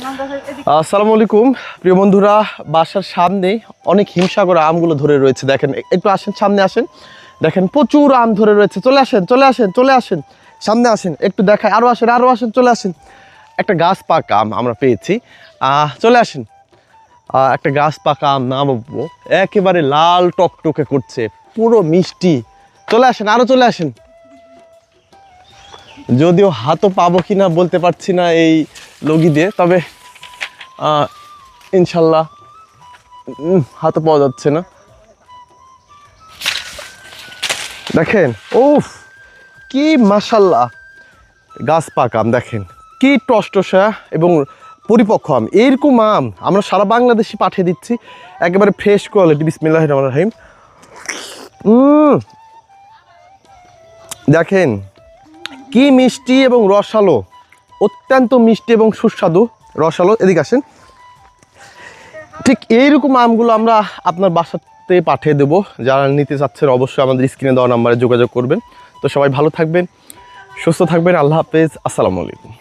আসসালামু আলাইকুম প্রিয় বন্ধুরা, বাসার সামনে অনেক হিমসাগর আমগুলো ধরে রয়েছে। দেখেন, একটু আসেন, সামনে আসেন। দেখেন প্রচুর আম ধরে রয়েছে। চলে আসেন, চলে আসেন, চলে আসেন, সামনে আসেন, একটু দেখায়। আরও আসেন, আরও আসেন, চলে আসেন। একটা গাছ পাকা আম আমরা পেয়েছি। চলে আসেন। একটা গাছ পাকা আম নামাবো, একেবারে লাল টকটকে করছে, পুরো মিষ্টি। চলে আসেন, আরও চলে আসেন। যদিও হাতও পাবো কিনা বলতে পারছি না এই লগি দিয়ে, তবে ইনশাল্লাহ হাতও পাওয়া যাচ্ছে না। দেখেন, উফ কি মাশাল্লাহ, গাছ পাকা আম দেখেন, কি টসটসা এবং পরিপক্ক আম। এরকম আম আমরা সারা বাংলাদেশে পাঠিয়ে দিচ্ছি, একেবারে ফ্রেশ কোয়ালিটি। বিসমিল্লাহির রহমানির রহিম। দেখেন কি মিষ্টি এবং রসালো, অত্যন্ত মিষ্টি এবং সুস্বাদু, রসালো। এদিকে আসেন। ঠিক এইরকম আমগুলো আমরা আপনার বাসাতে পাঠিয়ে দেবো। যারা নিতে চাচ্ছেন অবশ্যই আমাদের স্ক্রিনে দেওয়া নাম্বারে যোগাযোগ করবেন। তো সবাই ভালো থাকবেন, সুস্থ থাকবেন। আল্লাহ হাফেজ, আসসালামু আলাইকুম।